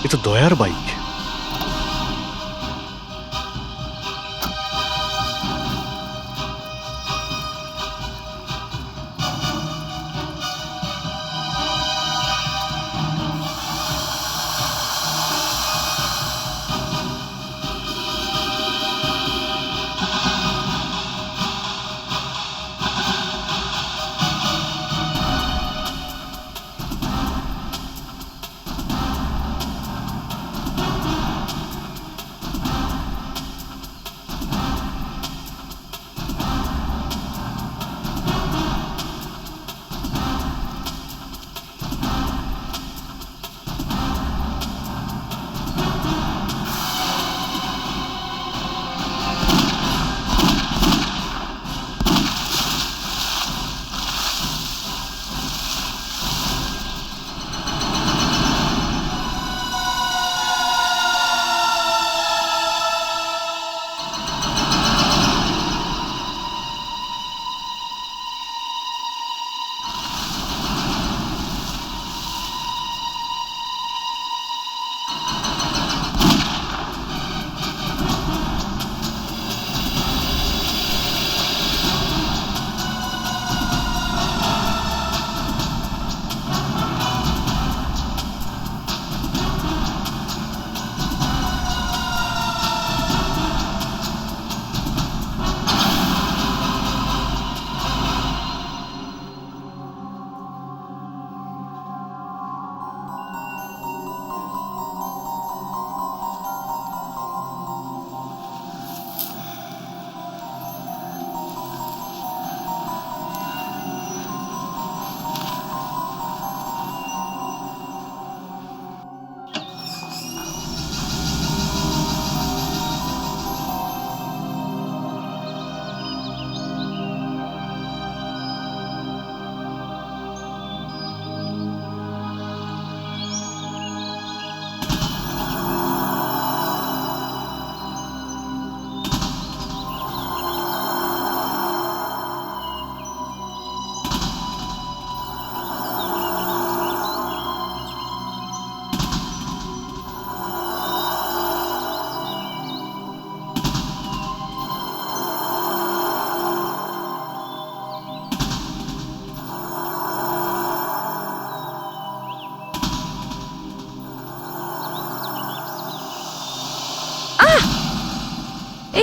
এ তো দয়ার বাইক।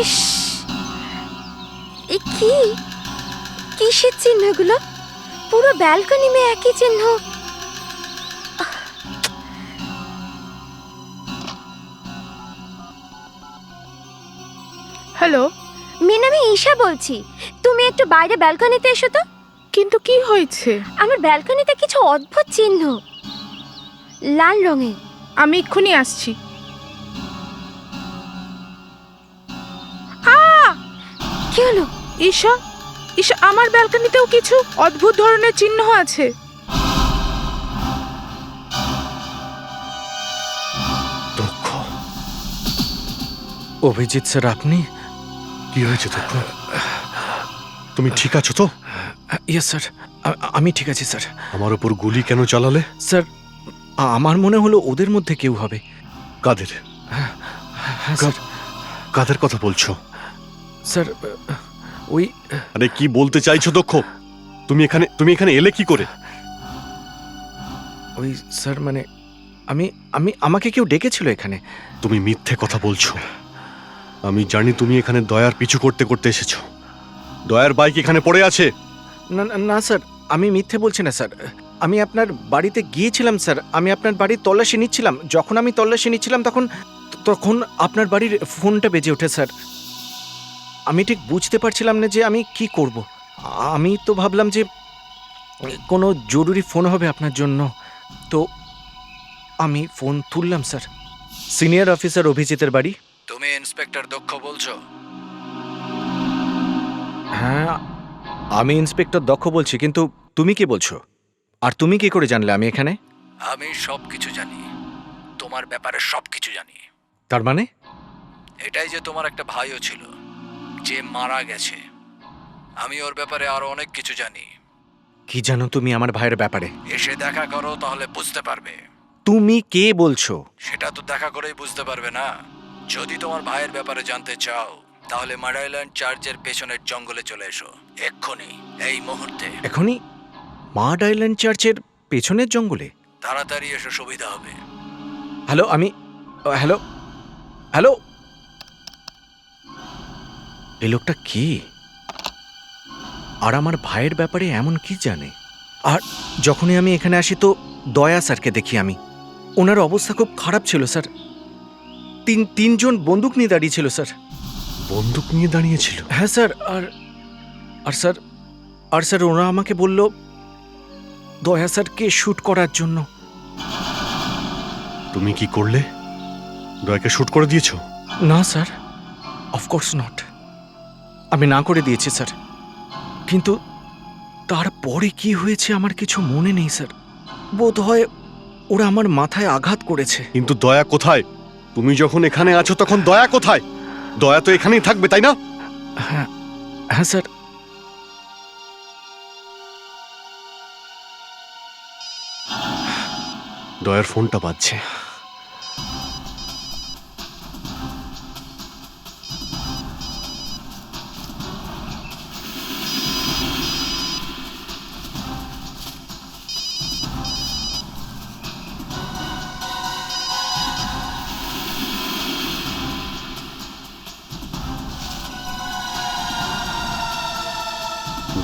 ইস, এ কি কিসের চিহ্ন এগুলো? পুরো ব্যালকনি মে একই চিহ্ন। হ্যালো, মিনা, আমি ঈশা বলছি। তুমি একটু বাইরে ব্যালকনিতে এসো তো। কিন্তু কি হয়েছে? আমার ব্যালকনিতে কিছু অদ্ভুত চিহ্ন, লাল রঙের। আমি এক্ষুনি আসছি। কি হলো? ঈশা, ঈশা, আমার ব্যালকনিতেও কিছু অদ্ভুত ধরনের চিহ্ন আছে। দক্ষ, অভিজিৎ স্যার, আপনি? কি হয়েছে দক্ষ? তুমি ঠিক আছো তো? ইয়েস স্যার, আমি ঠিক আছি স্যার। আমার উপর গুলি কেন চালালে? স্যার, আমার মনে হলো ওদের মধ্যে কেউ হবে। কাদের? হ্যাঁ স্যার। কাদের কথা বলছো? স্যার, ওই আরে কি বলতে চাইছো দক্ষ? তুমি এখানে এলে কি করে? ওই স্যার, মানে আমাকে কেউ ডেকেছিল এখানে। তুমি মিথ্যে কথা বলছো। আমি জানি তুমি এখানে দয়ার পিছু করতে করতে এসেছো। দয়ার বাইক এখানে পড়ে আছে। না না স্যার, আমি মিথ্যে বলছি না স্যার। আমি আপনার বাড়িতে গিয়েছিলাম স্যার। আমি আপনার বাড়ির তল্লাশি নিচ্ছিলাম। যখন আমি তল্লাশি নিচ্ছিলাম তখন আপনার বাড়ির ফোনটা বেজে ওঠে স্যার। আমি ঠিক বুঝতে পারছিলাম না যে আমি কি করব। আমি তো ভাবলাম যে কোনো জরুরি ফোন হবে আপনার জন্য, তো আমি ফোন তুললাম স্যার। সিনিয়র অফিসার অভিজিতের বাড়ি। তুমি ইন্সপেক্টর দক্ষ বলছো? হ্যাঁ, আমি ইন্সপেক্টর দক্ষ বলছি, কিন্তু তুমি কি বলছো? আর তুমি কি করে জানলে আমি এখানে? আমি সবকিছু জানি, তোমার ব্যাপারে সবকিছু জানি। তার মানে? এটাই যে তোমার একটা ভাইও ছিল, যে মারা গেছে। আমি ওর ব্যাপারে আরো অনেক কিছু জানি। কি জানো তুমি আমার ভাইয়ের ব্যাপারে? এসে দেখা করো, তাহলে বুঝতে পারবে। তুমি কে বলছো? সেটা তো দেখা করেই বুঝতে পারবে না। যদি তোমার ভাইয়ের ব্যাপারে জানতে চাও তাহলে মাড আইল্যান্ড চার্চের পেছনের জঙ্গলে চলে এসো এক্ষুনি, এই মুহূর্তে। এখনই মাড আইল্যান্ড চার্চের পেছনের জঙ্গলে? তাড়াতাড়ি এসো, সুবিধা হবে। হ্যালো, হ্যালো হ্যালো, এই লোকটা কে? আর আমার ভাইয়ের ব্যাপারে এমন কি জানে? আর যখনই আমি এখানে আসি তো দয়া স্যারকে দেখি আমি। ওনার অবস্থা খুব খারাপ ছিল স্যার। তিনজন বন্দুক নিয়ে দাঁড়িয়ে ছিল স্যার। বন্দুক নিয়ে দাঁড়িয়েছিল? হ্যাঁ স্যার। আর স্যার ওরা আমাকে বলল দয়া স্যারকে শ্যুট করার জন্য। তুমি কি করলে? দয়াকে শুট করে দিয়েছো? না স্যার, অফকোর্স নট। আমি না করে দিয়েছি স্যার, কিন্তু তারপরে কি হয়েছে আমার কিছু মনে নেই স্যার। বোধ হয় ওরা আমার মাথায় আঘাত করেছে। কিন্তু দয়া কোথায়? তুমি যখন এখানে আছো তখন দয়া কোথায়? দয়া তো এখানেই থাকবে, তাই না? হ্যাঁ হ্যাঁ স্যার। দয়ার ফোনটা বাজছে।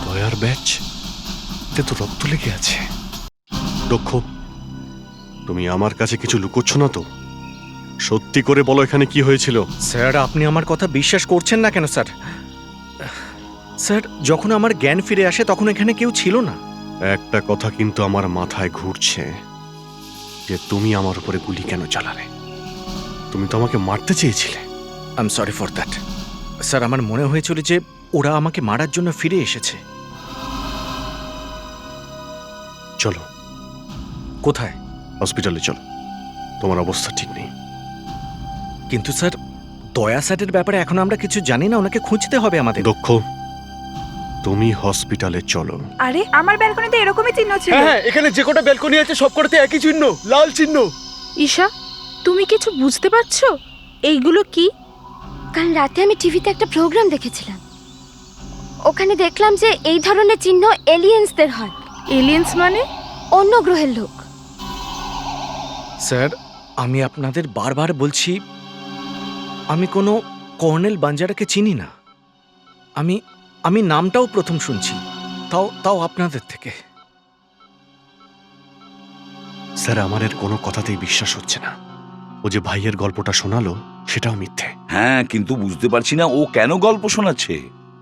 দয়ার ব্যাচ, এতে তো রক্ত লেগে আছে। দক্ষ, তুমি আমার কাছে কিছু লুকোচ্ছ না তো? সত্যি করে বলো এখানে কি হয়েছিল? স্যার, আপনি আমার কথা বিশ্বাস করছেন না কেন স্যার? স্যার, যখন আমার জ্ঞান ফিরে আসে তখন এখানে কেউ ছিল না। একটা কথা কিন্তু আমার মাথায় ঘুরছে, যে তুমি আমার উপরে গুলি কেন চালালে? তুমি তো আমাকে মারতে চেয়েছিলে। I am sorry for that sir. আমার মনে হয়েছিল যে ওরা আমাকে মারার জন্য ফিরে এসেছে। চলো কোথায়? হসপিটালে চলো, তোমার অবস্থা ঠিক নেই। কিন্তু স্যার, দয়া স্যারের ব্যাপারে এখন আমরা কিছু জানি না, ওনাকে খুঁজতে হবে আমাদের। দক্ষ, তুমি হসপিটালে চলো। আরে আমার ব্যালকনিতে এরকমই চিহ্ন ছিল। হ্যাঁ, এখানে যে কটা ব্যালকনি আছে সব কটাতে একই চিহ্ন, লাল চিহ্ন। ঈশা, তুমি কিছু বুঝতে পারছো? এইগুলো কি? কাল রাতে আমি টিভিতে একটা প্রোগ্রাম দেখেছিলাম। ওখানে দেখলাম যে এই ধরনের চিহ্ন এলিয়েন্সদের হয়। এলিয়েন্স মানে? অন্য গ্রহের লোক। স্যার, আমি আপনাদের বারবার বলছি, আমি কোনো কর্নেল বাঞ্জারাকে চিনি না। আমি নামটাও প্রথম শুনছি, তাও আপনাদের থেকে। স্যার, আমার এর কোনো কথাতেই বিশ্বাস হচ্ছে না। ও যে ভাইয়ের গল্পটা শোনালো সেটাও মিথ্যে। হ্যাঁ, কিন্তু বুঝতে পারছি না ও কেন গল্প শোনাচ্ছে।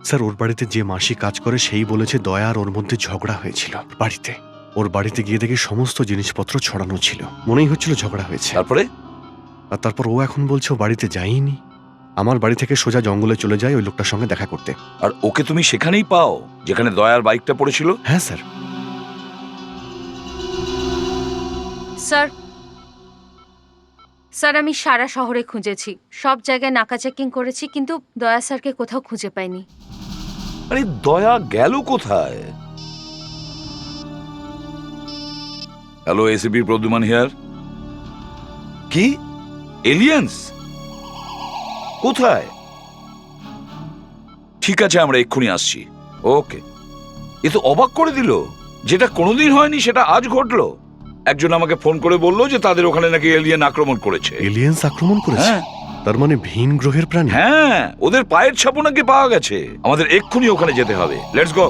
স্যার, ওর বাড়িতে যে মাসি কাজ করে সেই বলেছে দয়া আর ওর মধ্যে ঝগড়া হয়েছিল বাড়িতে। ওর বাড়িতে গিয়ে দেখে সমস্ত জিনিসপত্র ছড়ানো ছিল, মনেই হচ্ছিল ঝগড়া হয়েছে। তারপরে তারপর ও এখন বলছে ও বাড়িতে যায়নি। আমার বাড়ি থেকে সোজা জঙ্গলে চলে যায় ওই লোকটার সঙ্গে দেখা করতে। আর ওকে তুমি সেখানেই পাও যেখানে দয়ার বাইকটা পড়েছিল? হ্যাঁ স্যার। স্যার, আমি সারা শহরে খুঁজেছি, সব জায়গায় নাকা চেকিং করেছি, কিন্তু দয়া স্যারকে কোথাও খুঁজে পাইনি। আরে দয়া গেল কোথায়? Hello, ACP Pradyuman here. কি এলিয়েন্স? কোথায়? ঠিক আছে, আমরা এক্ষুনি আসছি। ওকে। এ তো অবাক করে দিল, যেটা কোনোদিন হয়নি সেটা আজ ঘটলো। একজন আমাকে ফোন করে বললো যে তাদের ওখানে নাকি এলিয়েন আক্রমণ করেছে। এলিয়েন্স আক্রমণ করেছে? হ্যাঁ। তার মানে ভিন গ্রহের প্রাণী? হ্যাঁ, ওদের পায়ের ছাপও নাকি পাওয়া গেছে। আমাদের এক্ষুনি ওখানে যেতে হবে। Let's go.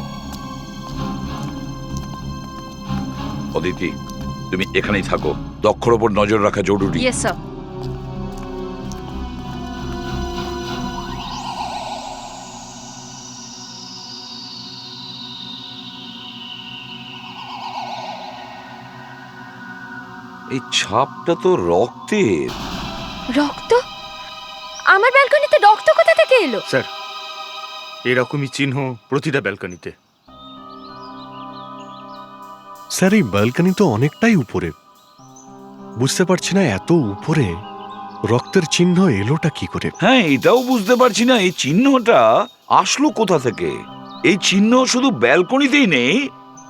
অদিতি, তুমি এখানেই থাকো, দক্ষর ওপর নজর রাখা জরুরি। Yes sir. এই ছাপটা তো রক্তের। রক্ত? আমার ব্যালকনিতে রক্ত কোথা থেকে এলো? স্যার, এরকমই চিহ্ন প্রতিটা ব্যালকনিতে। স্যার, এই ব্যালকনি তো অনেকটাই উপরে। বুঝতে পারছি না এত উপরে রক্তের চিহ্ন এলোটা কি করে। হ্যাঁ, এটাও বুঝতে পারছি না এই চিহ্নটা আসলো কোথা থেকে। এই চিহ্ন শুধু ব্যালকনিতেই নেই,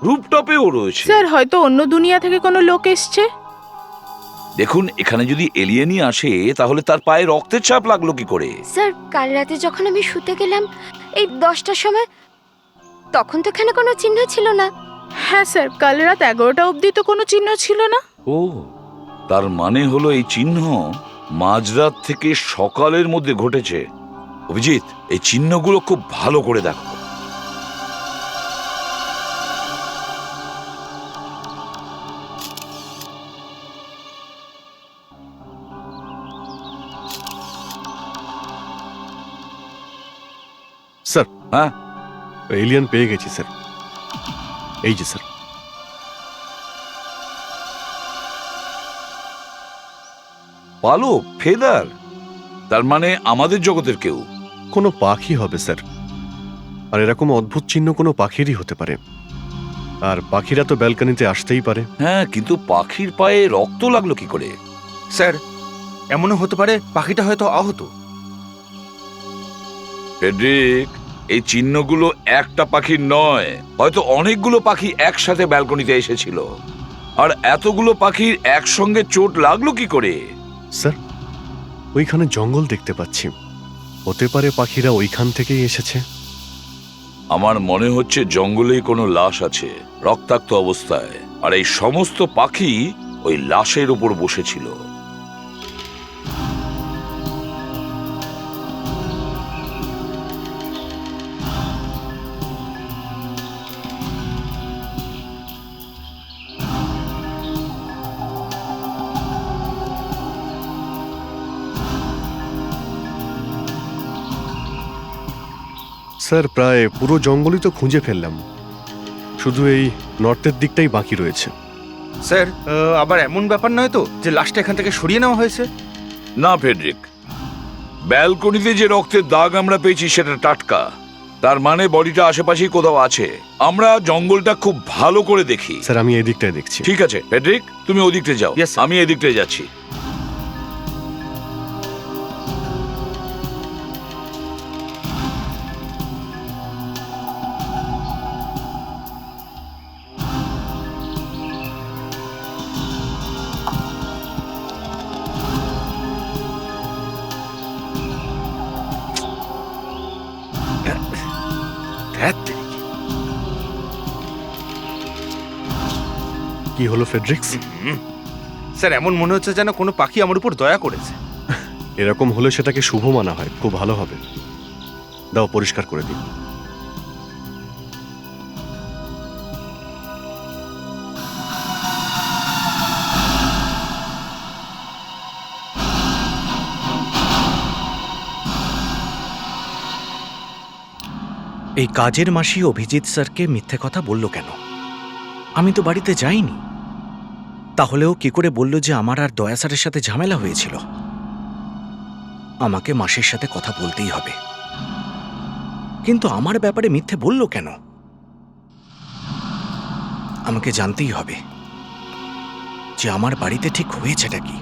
রুফটপেও রয়েছে। স্যার, হয়তো অন্য দুনিয়া থেকে কোনো লোক এসছে। দেখুন, এখানে যদি এলিয়েনই আসে তাহলে তার পায়ে রক্তের ছাপ লাগলো কি করে? স্যার কাল রাতে যখন আমি শুতে গেলাম এই 10টার সময়, তখন তো এখানে কোনো চিহ্ন ছিল না। হ্যাঁ স্যার, কাল রাত 11টা অবধি তো কোনো চিহ্ন ছিল না। ও, তার মানে হলো এই চিহ্ন মাঝরাত থেকে সকালের মধ্যে ঘটেছে। অভিজিৎ, এই চিহ্নগুলো খুব ভালো করে দেখো। স্যার, হ্যাঁ, এলিয়ান পেয়ে গেছি স্যার। এই যে স্যার। পালক, ফেদার, তার মানে আমাদের জগতের কেউ। কোনো পাখি হবে স্যার, আর এরকম অদ্ভুত চিহ্ন কোনো পাখিরই হতে পারে। আর পাখিরা তো ব্যালকনিতে আসতেই পারে। হ্যাঁ, কিন্তু পাখির পায়ে রক্ত লাগলো কি করে? স্যার, এমনও হতে পারে পাখিটা হয়তো আহত। ফেডরিক, এই চিহ্নগুলো একটা পাখির নয়, হয়তো অনেকগুলো পাখি একসাথে ব্যালকনিতে এসেছিল। আর এতগুলো পাখির একসঙ্গে চোট লাগলো কি করে? স্যার, ওইখানে জঙ্গল দেখতে পাচ্ছি, হতে পারে পাখিরা ওইখান থেকেই এসেছে। আমার মনে হচ্ছে জঙ্গলেই কোনো লাশ আছে, রক্তাক্ত অবস্থায়, আর এই সমস্ত পাখি ওই লাশের উপর বসেছিল। স্যার, প্রায় পুরো জঙ্গলই তো খুঁজে ফেললাম, শুধু এই নর্থের দিকটাই বাকি রয়েছে। স্যার, আবার এমন ব্যাপার নয় তো যে লাশটা এখান থেকে সরিয়ে নেওয়া হয়েছে? না ফেডরিক, ব্যালকনিতে যে রক্তের দাগ আমরা পেয়েছি সেটা টাটকা। তার মানে বডিটা আশেপাশেই কোথাও আছে। আমরা জঙ্গলটা খুব ভালো করে দেখি। স্যার, আমি এই দিকটায় দেখছি। ঠিক আছে ফেডরিক, তুমি ওদিকটা যাও, Yes, sir. আমি এদিকটায় যাচ্ছি। ধ্যাৎ, কি হলো ফেডরিক্স? স্যার, এমন মনে হচ্ছে যেন কোনো পাখি আমার উপর দয়া করেছে। এরকম হলে সেটাকে শুভ মানা হয়, খুব ভালো হবে। দাও, পরিষ্কার করে দিই। এই কাজের মাসি অভিজিৎ স্যারকে মিথ্যে কথা বলল কেন? আমি তো বাড়িতে যাইনি। তাহলেও কি করে বলল যে আমার আর দয়া স্যারের সাথে ঝামেলা হয়েছিল? আমাকে মাসির সাথে কথা বলতেই হবে। কিন্তু আমার ব্যাপারে মিথ্যে বলল কেন? আমাকে জানতেই হবে যে আমার বাড়িতে ঠিক হয়েছেটা কি।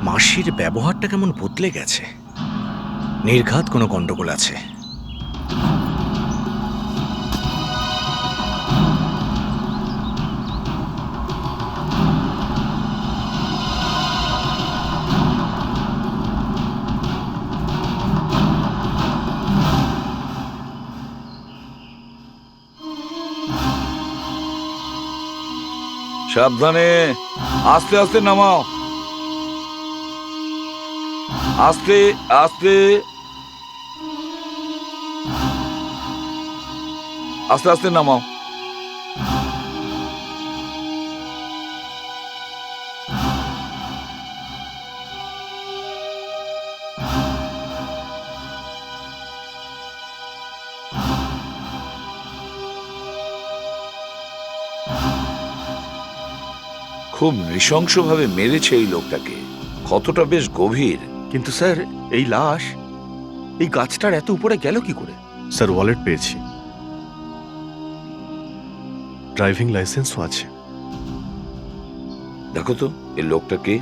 মাসির ব্যবহারটা কেমন বদলে গেছে। নির্ঘাত কোনো গন্ডগোল আছে। সাবধানে, আস্তে আস্তে নামাও, আস্তে আস্তে আস্তে আস্তে নামাও। খুব নৃশংসভাবে মেরেছে এই লোকটাকে। ক্ষতটা বেশ গভীর। কিন্তু স্যার এই লাশ এই গাছটার এত উপরে গেল কি করে? স্যার ওয়ালেট পেয়েছি, ড্রাইভিং লাইসেন্সও আছে। দেখো তো এই লোকটা কে?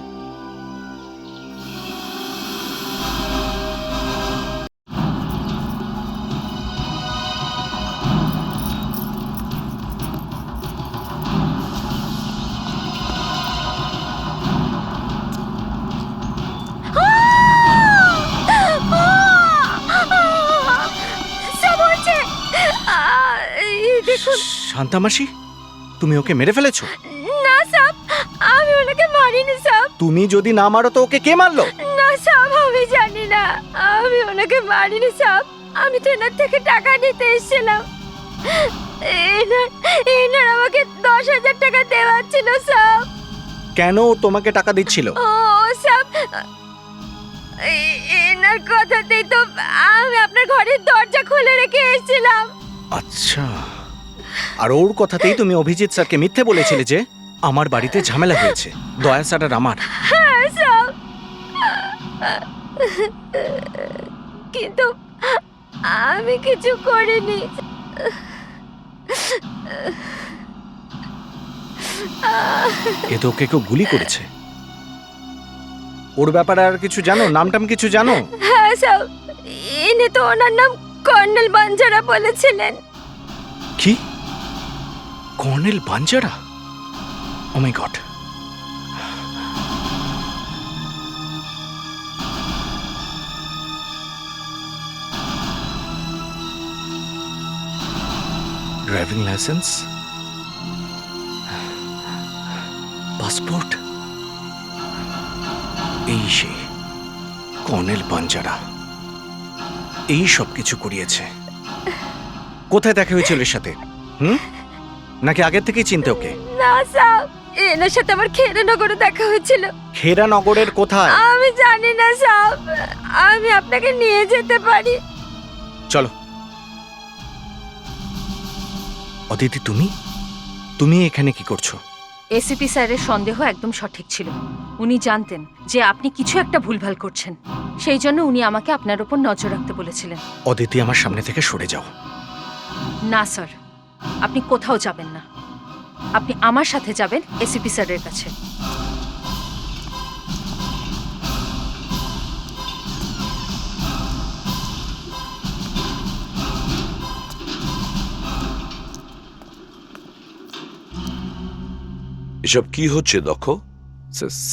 সব হচ্ছে দেখুন। শান্তামাসি, তুমি ওকে মেরে ফেলেছো? না সাব, আমি ওনাকে মারিনি সাব। তুমি যদি না মারো তো ওকে কে মারলো? না সাব, আমি জানি না, আমি ওনাকে মারিনি সাব। আমি তো এনার থেকে টাকা নিতে এসেছিলাম। এনার আমাকে 10,000 টাকা দেওয়ার ছিল সাব। কেন ও তোমাকে টাকা দিচ্ছিল? ও সাব, এনার কথাতেই তো আমি আপনার ঘরের দরজা খুলে রেখে এসেছিলাম। আচ্ছা, আর ওর কথাতেই তুমি অভিজিৎ স্যারকে মিথ্যে বলেছিলে যে আমার বাড়িতে ঝামেলা হয়েছে, দয়া স্যার আর আমার। হ্যাঁ সাব, কিন্তু আমি কিছু করিনি। এ তো ওকে কেউ গুলি করেছে। ওর ব্যাপারে আর কিছু জানো? নামটাম কিছু জানো? হ্যাঁ সাব, ইনি তো ওনার নাম কর্নেল বাঞ্জারা বলেছিলেন। কি? কর্নেল বাঞ্জারা? ও মাই গড। ড্রাইভিং লাইসেন্স, পাসপোর্ট, এই সে কর্নেল বাঞ্জারা এই সব কিছু করিয়েছে। কোথায় দেখা হয়েছিল এর সাথে? নাকি আগের থেকেই চিনতে ওকে? না সাব, এনার সাথে আমার খেরানগরে দেখা হয়েছিল। খেরানগরের কোথায়? আমি জানি না সাব, আমি আপনাকে নিয়ে যেতে পারি। চলো। অদিতি, তুমি এখানে কি করছো? এসিপি স্যারের সন্দেহ একদম সঠিক ছিল। উনি জানতেন যে আপনি কিছু একটা ভুলভাল করছেন, সেই জন্য উনি আমাকে আপনার উপর নজর রাখতে বলেছিলেন। অদিতি, আমার সামনে থেকে সরে যাও। না স্যার, আপনি কোথাও যাবেন না। আপনি আমার সাথে যাবেন এসিপি স্যারের কাছে। এসব কি হচ্ছে দক্ষ?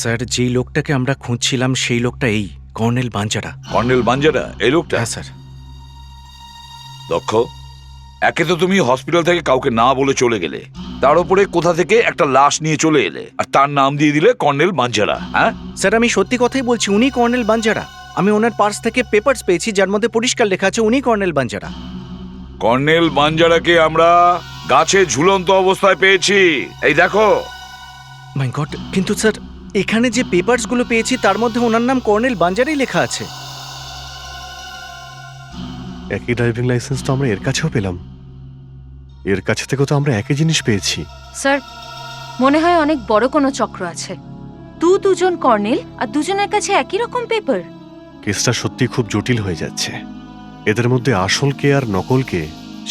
স্যার, যেই লোকটাকে আমরা খুঁজছিলাম সেই লোকটা এই কর্নেল বাঞ্জারা। কর্নেল বাঞ্জারা এই লোকটা? হ্যাঁ স্যার। দক্ষ, একে তো তুমি হসপিটাল থেকে কাউকে না বলে চলে গেলে, তার উপরে কোথা থেকে একটা লাশ নিয়ে চলে এলে, আর তার নাম দিয়ে দিলে কর্নেল বাঞ্জারা। হ্যাঁ স্যার, আমি সত্যি কথাই বলছি, উনি কর্নেল বাঞ্জারা। আমি ওনার পার্স থেকে পেপারস পেয়েছি যার মধ্যে পরিষ্কার লেখা আছে উনি কর্নেল বাঞ্জারা। কর্নেল বাঞ্জারাকে আমরা গাছে ঝুলন্ত অবস্থায় পেয়েছি, এই দেখো। মাই গড, কিন্তু স্যার এখানে যে পেপারস গুলো পেয়েছি তার মধ্যে ওনার নাম কর্নেল বাঞ্জারাই লেখা আছে। একই ড্রাইভিং লাইসেন্স তো আমরা এর কাছেও পেলাম, এর কাছে থেকেও তো আমরা একই জিনিস পেয়েছি। স্যার, মনে হয় অনেক বড় কোনো চক্র আছে। দুজন কর্নেল আর দুজনের কাছে একই রকম পেপার। কেসটা সত্যি খুব জটিল হয়ে যাচ্ছে। এদের মধ্যে আসল কে আর নকল কে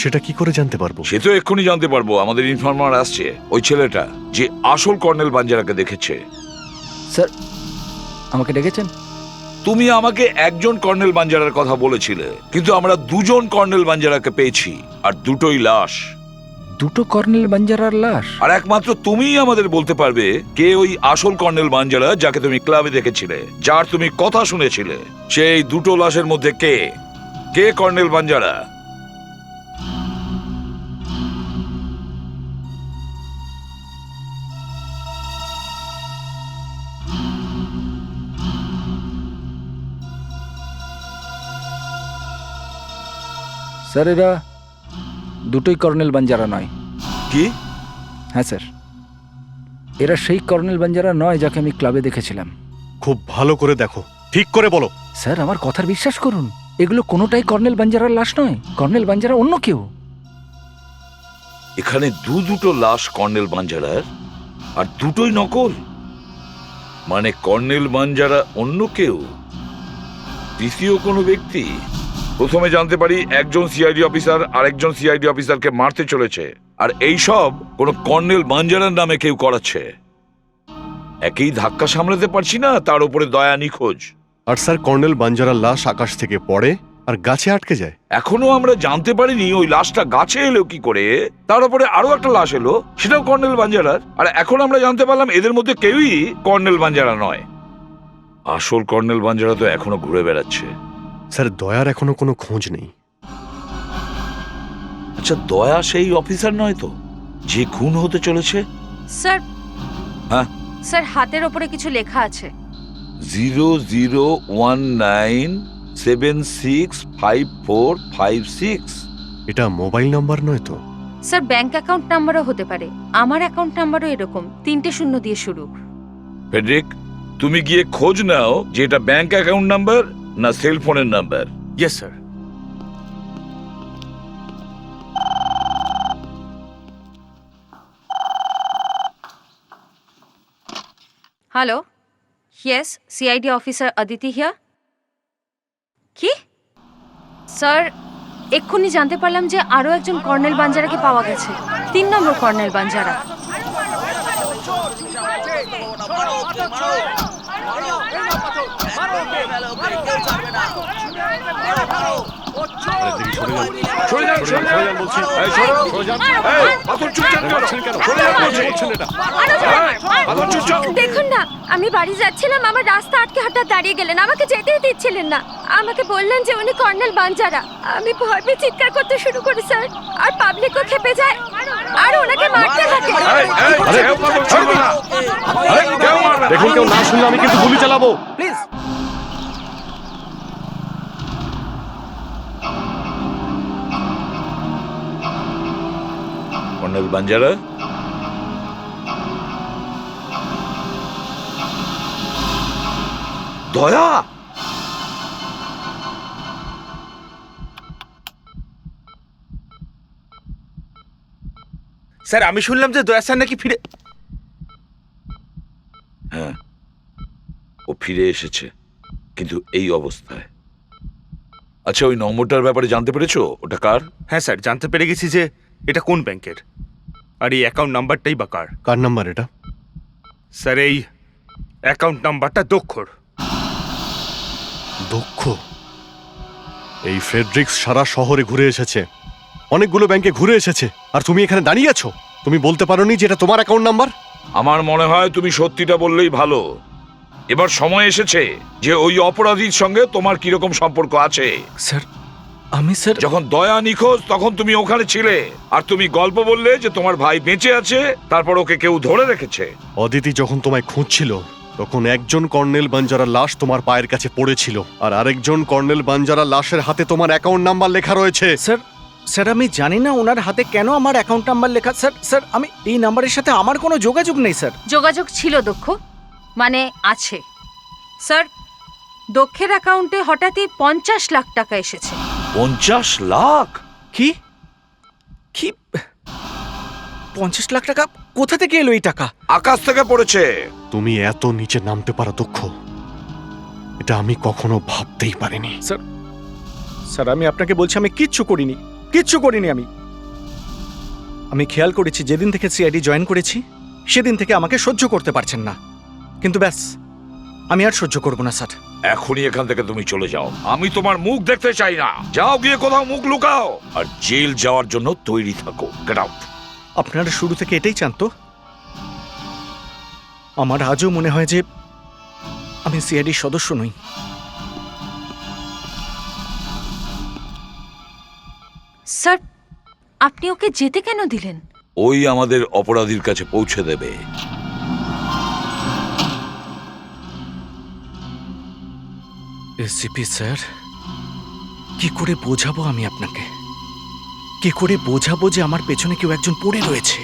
সেটা কি করে জানতে পারবো? সে তো এক্ষুনি জানতে পারবো। আমাদের ইনফরমার আসছে, ওই ছেলেটা যে আসল কর্নেল বাঞ্জারাকে দেখেছে। স্যার, আমাকে ডেকেছেন? তুমি আমাকে একজন কর্নেল বাঞ্জারার কথা বলেছিলে, কিন্তু আমরা দুজন কর্নেল বাঞ্জারাকে পেয়েছি, আর দুটোই লাশ। দুটো কর্নেল বাঞ্জারার লাশ? আর একমাত্র তুমিই আমাদের বলতে পারবে কে ওই আসল কর্নেল বাঞ্জারা যাকে তুমি ক্লাবে দেখেছিলে, যার তুমি কথা শুনেছিলে। সেই দুটো লাশের মধ্যে কে কে কর্নেল বাঞ্জারা? স্যার, এরা দুটোই কর্নেল বাঞ্জারা নয়। কি? হ্যাঁ স্যার, এরা সেই কর্নেল বাঞ্জারা নয় যাকে আমি ক্লাবে দেখেছিলাম। খুব ভালো করে দেখো, ঠিক করে বলো। স্যার, আমার কথার বিশ্বাস করুন, এগুলো কোনোটাই কর্নেল বাঞ্জারার লাশ নয়। কর্নেল বাঞ্জারা অন্য কেউ। এখানে দুটো লাশ কর্নেল বাঞ্জারার, আর দুটোই নকল। মানে কর্নেল বাঞ্জারা অন্য কেউ। তৃতীয় কোনো ব্যক্তি? প্রথমে জানতে পারি একজন সিআইডি অফিসার আরেকজন সিআইডি অফিসারকে মারতে চলেছে, আর এই সব কোনো কর্নেল বাঞ্জারার নামে কেউ করাচ্ছে। একেই ধাক্কা সামলাতে পারছি না, তার উপরে দয়া নিখোঁজ। আর স্যার কর্নেল বাঞ্জারার লাশ আকাশ থেকে পড়ে আর গাছে আটকে যায়। এখনো আমরা জানতে পারিনি ওই লাশটা গাছে এলো কি করে। তার উপরে আরো একটা লাশ এলো, সেটাও কর্নেল বাঞ্জারার। আর এখন আমরা জানতে পারলাম এদের মধ্যে কেউই কর্নেল বাঞ্জারা নয়। আসল কর্নেল বাঞ্জারা তো এখনো ঘুরে বেড়াচ্ছে। স্যার দয়ার এখনো কোনো খোঁজ নেই। আচ্ছা, দয়া সেই অফিসার নয় তো যে খুন হতে চলেছে? স্যার, হ্যাঁ স্যার হাতের ওপরে কিছু লেখা আছে। 0019765456। এটা মোবাইল নাম্বার নয় তো? স্যার ব্যাংক অ্যাকাউন্ট নাম্বারও হতে পারে। আমার অ্যাকাউন্ট নাম্বারও এরকম 3টে শূন্য দিয়ে শুরু। ফেডরিক, তুমি গিয়ে খোঁজ নাও যে এটা ব্যাংক অ্যাকাউন্ট নাম্বার না সেল ফোনের number. Yes sir. Hello, yes, CID officer Aditi here. কি স্যার, এক্ষুনি জানতে পারলাম যে আরও একজন কর্নেল বাঞ্জারাকে পাওয়া গেছে। 3 নম্বর কর্নেল বাঞ্জারা। দেখুন না, আমি বাড়ি যাচ্ছিলাম, আমার রাস্তা আটকে হঠাৎ দাঁড়িয়ে গেলেন, আমাকে যেতেই দিচ্ছিলেন না। আমাকে বললেন যে উনি কর্নেল বাঞ্জারা। আমি ভয় পেয়ে চিৎকার করতে শুরু করি স্যার, আর পাবলিকও খেপে যায় আর ওনাকে মারতে থাকে। দেখুন, কেউ না শুনলে আমি কিন্তু গুলি চালাবো। প্লিজ। কর্নেল বাঞ্জারা, দয়া, স্যার আমি শুনলাম যে দয়া স্যার নাকি ফিরে। হ্যাঁ, ও ফিরে এসেছে, কিন্তু এই অবস্থায়। আচ্ছা, ওই নম্বরটার ব্যাপারে জানতে পেরেছো? ওটা কার? হ্যাঁ স্যার, জানতে পেরে গেছি যে এটা কোন ব্যাংকের, আর এই অ্যাকাউন্ট নাম্বারটাই বা কার। কার নাম্বার এটা? স্যার এই অ্যাকাউন্ট নাম্বারটা দক্ষর। দক্ষ? এই ফ্রেডরিক্স সারা শহরে ঘুরে এসেছে, অনেকগুলো ব্যাংকে ঘুরে এসেছে, আর তুমি এখানে দাঁড়িয়ে আছো। তুমি বলতে পারোনি যে এটা তোমার অ্যাকাউন্ট নাম্বার? আমার মনে হয় তুমি সত্যিটা বললেই ভালো। এবার সময় এসেছে যে ওই অপরাধীর সঙ্গে তোমার কিরকম সম্পর্ক আছে। স্যার আমি স্যার যখন দয়া নিখোঁজ তখন তুমি ওখানে ছিলে, আর তুমি গল্প বললে যে তোমার ভাই বেঁচে আছে, তারপর ওকে কেউ ধরে রেখেছে। অদিতি যখন তোমায় খুঁজছিল তখন একজন কর্নেল বাঞ্জারার লাশ তোমার পায়ের কাছে পড়েছিল, আর আরেকজন কর্নেল বাঞ্জারার লাশের হাতে তোমার অ্যাকাউন্ট নাম্বার লেখা রয়েছে। স্যার স্যার আমি জানি না ওনার হাতে কেন আমার অ্যাকাউন্ট নাম্বার লেখা। স্যার স্যার আমি এই নাম্বারের সাথে আমার কোনো যোগাযোগ নেই স্যার। যোগাযোগ ছিল দক্ষ, মানে আছে। স্যার, দক্ষের অ্যাকাউন্টে হঠাৎই 50 লাখ টাকা এসেছে। 50 লাখ? কি কি 50 লাখ টাকা কোথা থেকে এলো এই টাকা? আকাশ থেকে পড়েছে। তুমি এত নিচে নামতে পারো দক্ষ, এটা আমি কখনো ভাবতেই পারিনি। স্যার স্যার আমি আপনাকে বলছি আমি কিচ্ছু করিনি আমি খেয়াল করেছি যেদিন থেকে সিআইডি জয়েন করেছি সেদিন থেকে আমাকে সহ্য করতে পারছেন না, কিন্তু ব্যাস আমি আর সহ্য করব না স্যার। এখনই এখান থেকে তুমি চলে যাও, আমি তোমার মুখ দেখতে চাই না। যাও, গিয়ে কোথাও মুখ লুকাও, আর জেল যাওয়ার জন্য তৈরি থাকো। Get out. আপনারা শুরু থেকে এটাই জানতো? আমার আজও মনে হয় যে আমি সিআইডির সদস্য নই। স্যার, আপনি ওকে যেতে কেন দিলেন? ওই আমাদের অপরাধীর কাছে পৌঁছে দেবে। এসিপি স্যার, কি করে বোঝাবো আমি আপনাকে? কি করে বোঝাবো যে আমার পেছনে কেউ একজন পড়ে রয়েছে?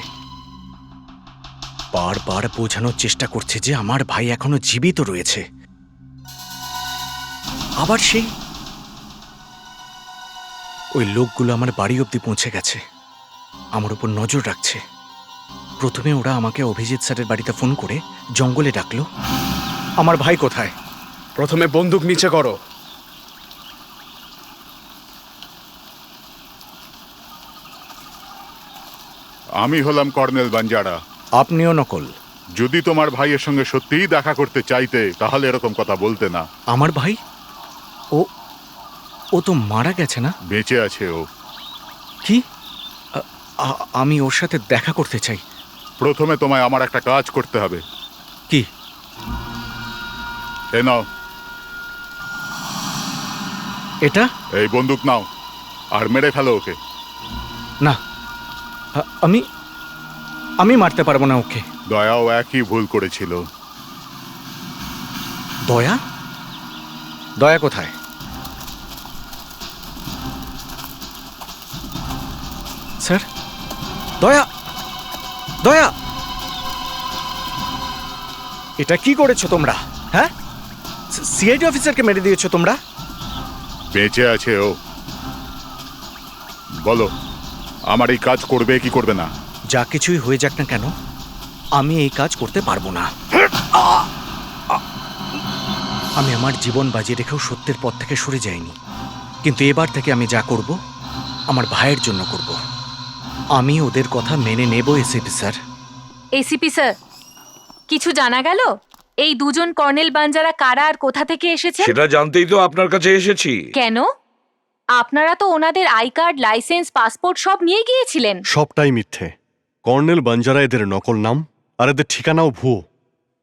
বারবার বোঝানোর চেষ্টা করছে যে আমার ভাই এখনো জীবিত রয়েছে, আবার সেই ওই লোকগুলো আমার বাড়ি অবধি পৌঁছে গেছে, আমার উপর নজর রাখছে। প্রথমে ওরা আমাকে অভিজিৎ স্যারের বাড়িতে ফোন করে জঙ্গলে ডাকলো। আমার ভাই কোথায়? প্রথমে বন্দুক নিচে করো, আমি হলাম কর্নেল বাঞ্জারা। আপনিও নকল? যদি তোমার ভাইয়ের সঙ্গে সত্যিই দেখা করতে চাইতে তাহলে এরকম কথা বলতে না। আমার ভাই? ও ও তো মারা গেছে না? বেঁচে আছে ও। কি? আমি ওর সাথে দেখা করতে চাই। প্রথমে তোমায় আমার একটা কাজ করতে হবে। কি? এ নাও, এটা? এই বন্দুক নাও আর মেরে ফেলো ওকে। না, আমি আমি মারতে পারবো না ওকে। দয়াও একই ভুল করেছিল। দয়া? দয়া কোথায়? স্যার, দয়া, দয়া, এটা কি করেছো তোমরা? হ্যাঁ, সিআইডি অফিসারকে মেরে দিয়েছো তোমরা? বেঁচে আছে ও। বলো, আমার এই কাজ করবে কি করবে না? যা কিছুই হয়ে যাক না কেন, আমি এই কাজ করতে পারবো না। আমি আমার জীবন বাজি রেখেও সত্যের পথ থেকে সরে যাইনি, কিন্তু এবার থেকে আমি যা করব আমার ভাইয়ের জন্য করব। আমি ওদের কথা মেনে নেব। ACP sir. এসিপি স্যার, কিছু জানা গেল? এই দুজন কর্নেল বাঞ্জারা কারা আর কোথা থেকে এসেছে? সেটা জানতেই তো আপনার কাছে এসেছি। কেন? আপনারা তো ওনাদের আই কার্ড, লাইসেন্স, পাসপোর্ট সব নিয়ে গিয়েছিলেন। সবটাই মিথ্যে। কর্নেল বাঞ্জারা এদের নকল নাম, আর এদের ঠিকানাও ভুয়ো।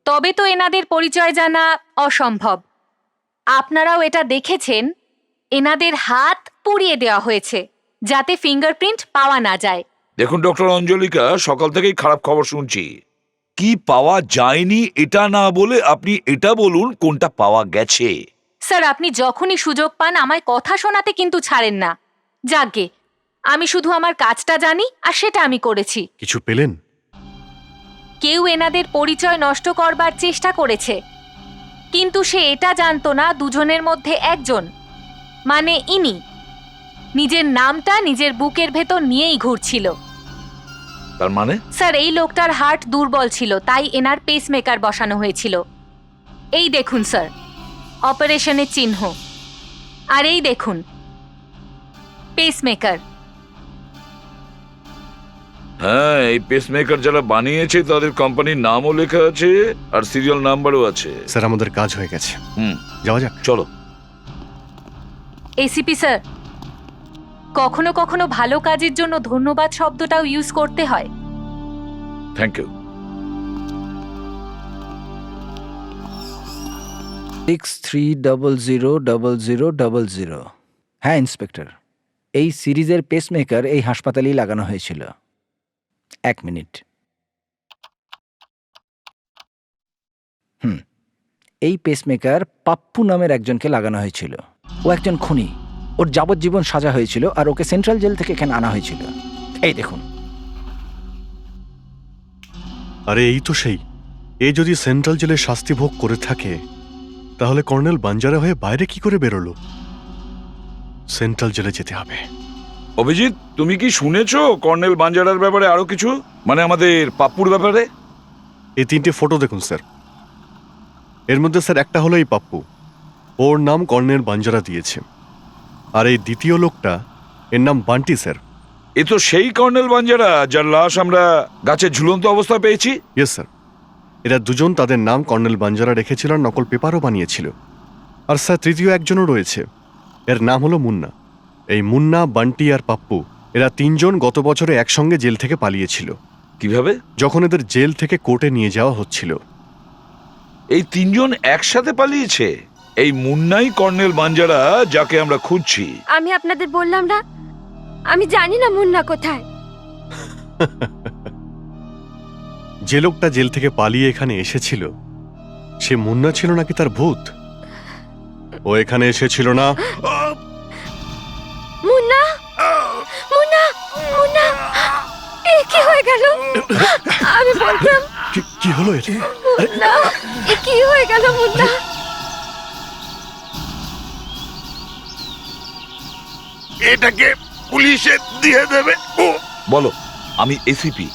তবে তো এনাদের পরিচয় জানা অসম্ভব। আপনারাও এটা দেখেছেন, এনাদের হাত পুড়িয়ে দেওয়া হয়েছে যাতে ফিঙ্গারপ্রিন্ট পাওয়া না যায়। দেখুন ডক্টর অঞ্জলিকা, সকাল থেকেই খারাপ খবর শুনছি। কি পাওয়া যায়নি এটা না বলে আপনি এটা বলুন কোনটা পাওয়া গেছে। স্যার, আপনি যখনই সুযোগ পান আমায় কথা শোনাতে কিন্তু ছাড়েন না। যাকগে, আমি শুধু আমার কাজটা জানি আর সেটা আমি করেছি। কিছু পেলেন? কেউ এনাদের পরিচয় নষ্ট করবার চেষ্টা করেছে, কিন্তু সে এটা জানতো না দুজনের মধ্যে একজন, মানে ইনি, নিজের নামটা নিজের বুকের ভেতর নিয়েই ঘুরছিল। তার মানে? স্যার, এই লোকটার হার্ট দুর্বল ছিল, তাই এনার পেসমেকার বসানো হয়েছিল। এই দেখুন স্যার, অপারেশনের চিহ্ন। আর এই দেখুন পেসমেকার। হ্যাঁ, এই পেসমেকার যারা বানিয়েছে তাদের কোম্পানির নামও লেখা আছে আর সিরিয়াল নাম্বারও আছে। স্যার, আমাদের কাজ হয়ে গেছে। যাওয়া যাক। চলো। এসিপি স্যার, কখনো কখনো ভালো কাজের জন্য ধন্যবাদ শব্দটাও ইউজ করতে হয়। Thank you. 63000000। হ্যাঁ ইন্সপেক্টর, এই সিরিজের পেসমেকার এই হাসপাতালেই লাগানো হয়েছিল। 1 মিনিট। এই পেসমেকার পাপ্পু নামের একজনকে লাগানো হয়েছিল। ও একজন খুনি, ওর যাবজ্জীবন সাজা হয়েছিল আর ওকে সেন্ট্রাল জেল থেকে এখানে আনা হয়েছিল। এই দেখুন। আরে এই তো সেই। এ যদি সেন্ট্রাল জেলে শাস্তি ভোগ করে থাকে, তাহলে কর্নেল বাঞ্জারা হয়ে বাইরে কি করে বেরোলো? সেন্ট্রাল জেলে যেতে হবে। অভিজিৎ, তুমি কি শুনেছো কর্নেল বাঞ্জারার ব্যাপারে আরো কিছু? মানে আমাদের পাপ্পুর ব্যাপারে? এই 3টে ফটো দেখুন স্যার। এর মধ্যে স্যার একটা হলো এই পাপ্পু, ওর নাম কর্নেল বাঞ্জারা দিয়েছে। আর এই দ্বিতীয় লোকটা, এর নাম বান্টি স্যার। এ তো সেই কর্নেল বাঞ্জারা যার লাশ আমরা গাছের ঝুলন্ত অবস্থা পেয়েছি। ইয়েস স্যার, এরা দুজন তাদের নাম কর্নেল বাঞ্জারা রেখেছিল আর নকল পেপারও বানিয়েছিল। আর স্যার, তৃতীয় একজনও রয়েছে, এর নাম হলো মুন্না। এই মুন্না, বান্টি আর পাপ্পু, এরা 3 জন গত বছরে একসঙ্গে জেল থেকে পালিয়েছিল। কিভাবে? যখন এদের জেল থেকে কোর্টে নিয়ে যাওয়া হচ্ছিল। এই 3 জন একসাথে পালিয়েছে? এই মুন্নাই কর্নেল বাঞ্জারা যাকে আমরা খুঁজছি। আমি আপনাদের বললাম না, আমি জানি না মুন্না কোথায়। যে লোকটা জেল থেকে পালিয়ে এখানে এসেছিল, সে মুন্না ছিল নাকি তার ভূত? ও এখানে এসেছিল না। মুন্না, মুন্না, মুন্না, এ কি হয়ে গেল? আমি বলতাম কি হলো এর? মুন্না, এ কি হয়ে গেল মুন্না? এটাকে পুলিশে দিয়ে দেবে। ও বলো, আমি এসিপি।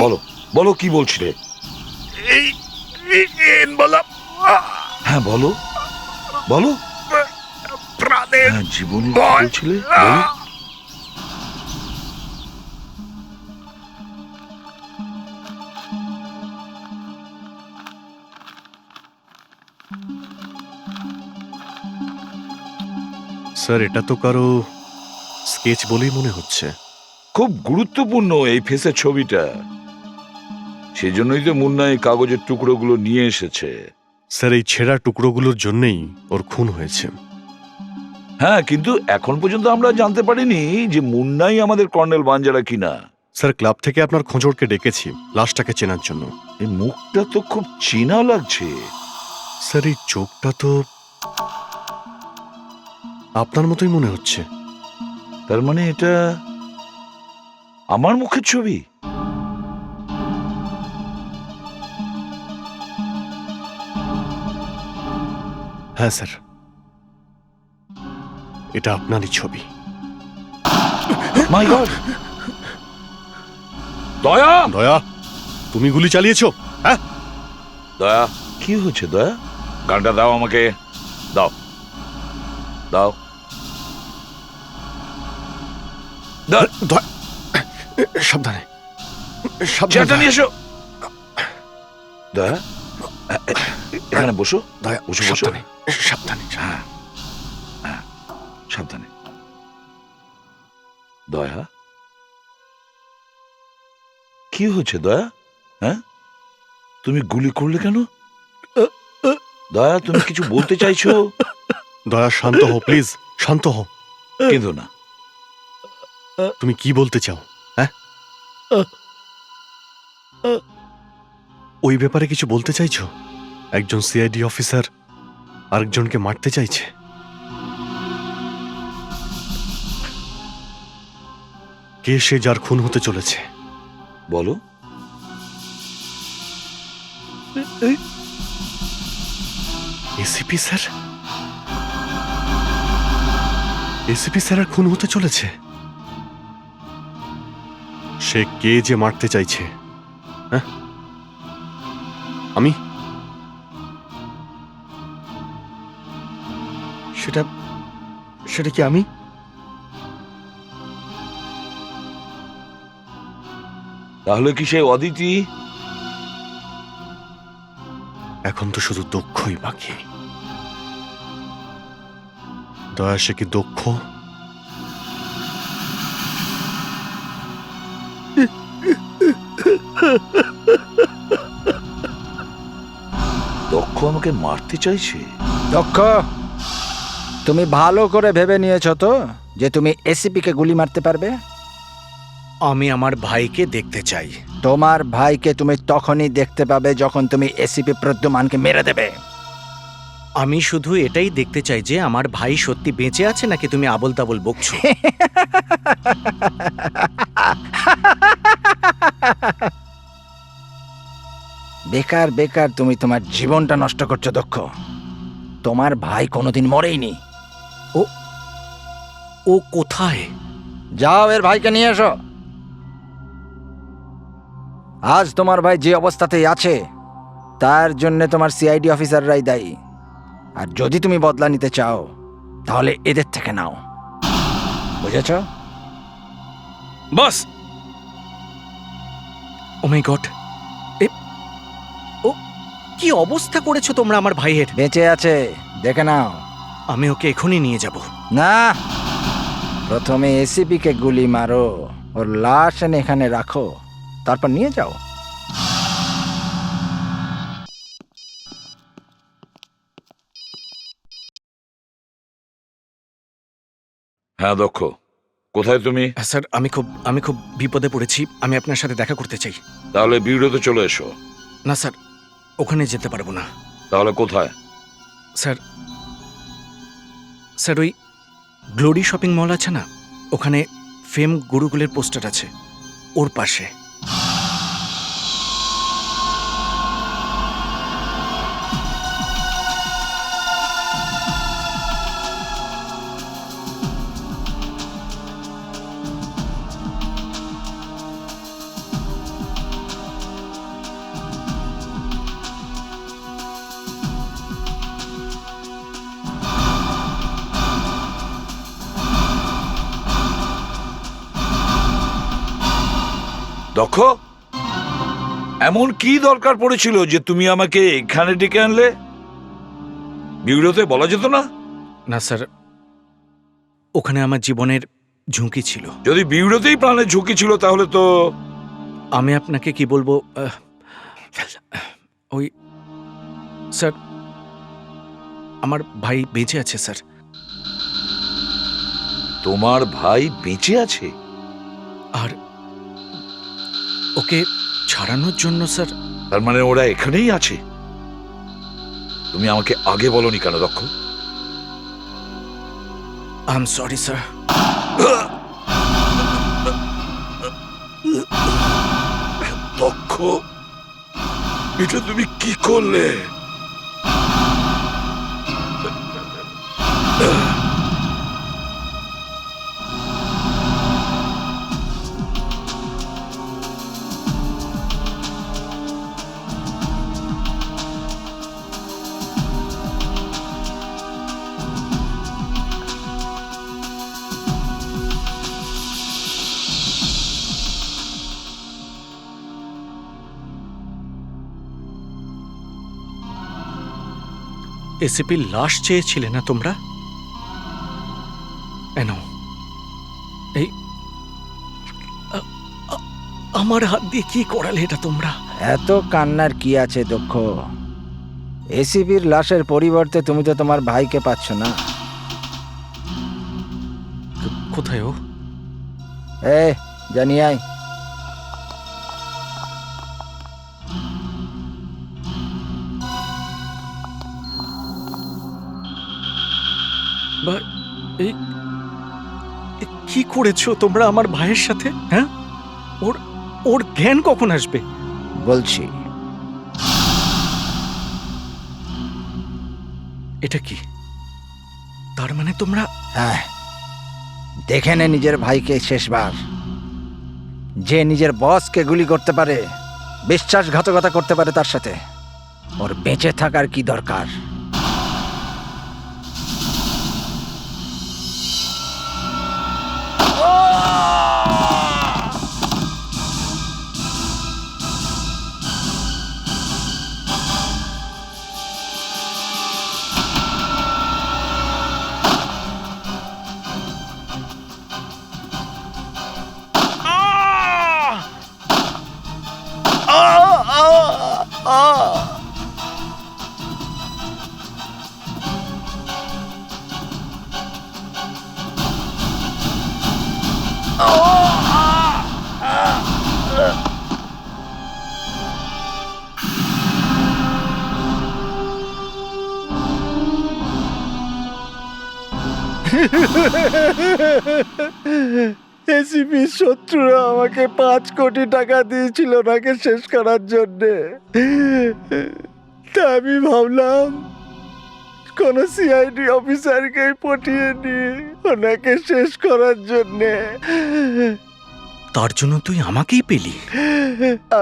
বলো বলো, কি বলছিলে? এই বলা। হ্যাঁ বলো বলো। প্রাণের হ্যাঁ, জীবনে ভয়। বলছিলে? বলো। স্যার এটা তো কারো স্কেচ বলেই মনে হচ্ছে। খুব গুরুত্বপূর্ণ এই ফেসের ছবিটা, সেজন্যই তো মুন্না এই কাগজের টুকরোগুলো নিয়ে এসেছে। স্যার এই ছেঁড়া টুকরোগুলোর জন্যই ওর খুন হয়েছে। হ্যাঁ, কিন্তু এখন পর্যন্ত আমরা জানতে পারিনি যে মুন্নাই আমাদের কর্নেল বাঞ্জারা কিনা। স্যার ক্লাব থেকে আপনার খোঁজরকে ডেকেছি লাশটাকে চেনার জন্য। এই মুখটা তো খুব চেনা লাগছে। স্যার এই চোখটা তো আপনার মতোই মনে হচ্ছে। তার মানে এটা আমার মুখের ছবি? হ্যাঁ স্যার, এটা আপনারই ছবি। মাই গড! দয়া! দয়া, তুমি গুলি চালিয়েছো? হ্যাঁ দয়া, কি হয়েছে দয়া? গানটা দাও আমাকে, দাও দাও দাও। সাবধানে, চেয়ারটা নিয়ে এসো। দয়া, এখানে বসো। দয়া, বসো বসো। সাবধানে, সাবধানে। হ্যাঁ হ্যাঁ, সাবধানে। দয়া, কি হয়েছে দয়া? হ্যাঁ, তুমি গুলি করলে কেন? দয়া, তুমি কিছু বলতে চাইছো? দয়া শান্ত হও প্লিজ, শান্ত হও। কেঁদো না। তুমি কি বলতে চাও? হ্যাঁ, ওই ব্যাপারে কিছু বলতে চাইছো? একজন সিআইডি অফিসার আরেকজনকে মারতে চাইছে। কে সে যার খুন হতে চলেছে? বলো। ACP sir? এসিপি স্যার আর খুন হতে চলেছে? সে কে যে মারতে চাইছে? হ্যাঁ, আমি? সেটা কি আমি? তাহলে কি সে অদিতি? এখন তো শুধু দক্ষই বাকি। দয়া, সে কি দক্ষ? দক্ষ আমাকে মারতে চাইছে? দক্ষ, তুমি ভালো করে ভেবে নিয়েছো তো যে তুমি এসিপি কে গুলি মারতে পারবে? আমি আমার ভাইকে দেখতে চাই। তোমার ভাইকে তুমি তখনই দেখতে পাবে যখন তুমি এসিপি প্রদ্যুমানকে মেরে দেবে। আমি শুধু এটাই দেখতে চাই যে আমার ভাই সত্যি বেঁচে আছে নাকি তুমি আবোল তাবোল বকছো। বেকার বেকার তুমি তোমার জীবনটা নষ্ট করছো দক্ষ। তোমার ভাই কোনোদিন মরেইনি। ও কোথায়? যাও এর ভাইকে নিয়ে এসো। আজ তোমার ভাই যে অবস্থাতেই আছে তার জন্য তোমার সিআইডি অফিসাররাই দায়ী। আর যদি তুমি বদলা নিতে চাও তাহলে এদের থেকে নাও, বুঝেছ? বস, ও মাই গড, ও কি অবস্থা করেছো তোমরা আমার ভাইয়ের? বেঁচে আছে, দেখে নাও। আমি ওকে এখনই নিয়ে যাব। না, প্রথমে এসিপি কে গুলি মারো, ওর লাশ এনে এখানে রাখো, তারপর নিয়ে যাও। হ্যাঁ দক্ষ, কোথায় তুমি? স্যার, আমি খুব বিপদে পড়েছি। আমি আপনার সাথে দেখা করতে চাই। তাহলে বিউরোতে চলে এসো। না স্যার, ওখানে যেতে পারবো না। তাহলে কোথায়? স্যার, স্যার ওই গ্লোরি শপিং মল আছে না, ওখানে ফেম গুরুকুলের পোস্টার আছে, ওর পাশে। দক্ষ, এমন কি দরকার পড়েছিল যে তুমি আমাকে এখানে ডেকে আনলে? বিউরোতে বলা যেত না? না স্যার, ওখানে আমার জীবনের ঝুঁকি ছিল। যদি বিউরোতেই প্রাণের ঝুঁকি ছিল তাহলে তো আমি আপনাকে কি বলবো, ওই স্যার, আমার ভাই বেঁচে আছে স্যার। তোমার ভাই বেঁচে আছে? আর ওকে ছাড়ানোর জন্য স্যার। তার মানে ওরা এখানেই আছে? তুমি আমাকে আগে বলনি কেন দক্ষ? I am sorry sir. দক্ষ, এটা তুমি কি করলে? এসিপির লাশ চেয়েছিলে না তোমরা? এনো, এই আমার হাত দিয়ে কি করালে এটা তোমরা? এত কান্নার কি আছে দক্ষ? এসিপির লাশের পরিবর্তে তুমি তো তোমার ভাইকে পাচ্ছ না। কোথায় ও? জানি আয়। এই কি করেছো তোমরা আমার ভাইয়ের সাথে? হ্যাঁ, ওর জ্ঞান কখন আসবে? বলছি। এটা কি? তার মানে তোমরা? হ্যাঁ, দেখে নে নিজের ভাইকে শেষবার। যে নিজের বসকে গুলি করতে পারে, বিশ্বাসঘাতকতা করতে পারে তার সাথে, ওর বেঁচে থাকার কি দরকার? এসিপি শত্রুরা আমাকে 5 কোটি টাকা দিয়েছিল ওনাকে শেষ করার জন্যে। তা আমি ভাবলাম কোন সিআইডি অফিসারকে পটিয়ে নিয়ে ওনাকে শেষ করার জন্যে। তার জন্য তুই আমাকেই পেলি?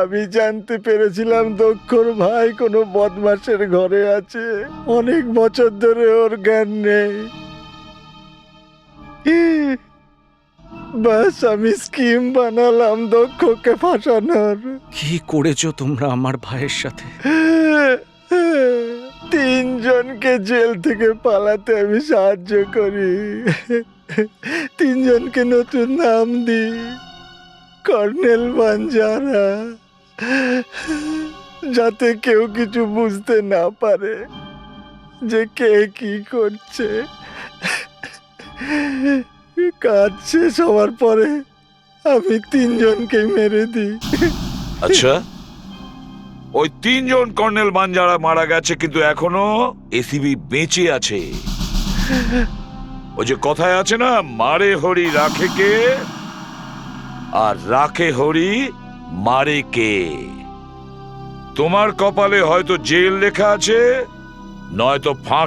আমি জানতে পেরেছিলাম দক্ষর ভাই কোনো বদমাশের ঘরে আছে। অনেক বছর ধরে ওর জ্ঞান নেই। বাস আমি স্কিম বানালাম দক্ষকে ফাঁসানোর। কি করেছো তোমরা আমার ভাইয়ের সাথে? 3 জনকে জেল থেকে পালাতে আমি সাহায্য করি। 3 জনকে নতুন নাম দিই, কর্নেল বাঞ্জারা, যাতে কেউ কিছু বুঝতে না পারে যে কে কি করছে। কাজ শেষ হওয়ার পরে আমি 3 জনকে মেরে দিই। আচ্ছা, ওই 3 জন কর্নেল বাঞ্জারা মারা গেছে, কিন্তু এখনো এসিবি বেঁচে আছে। ওই যে কথায় আছে না, মারে হরি রাখে কে, আর রাখে হরি মারে কে। তোমার কপালে হয়তো জেল লেখা আছে, নয়তো ফাঁস।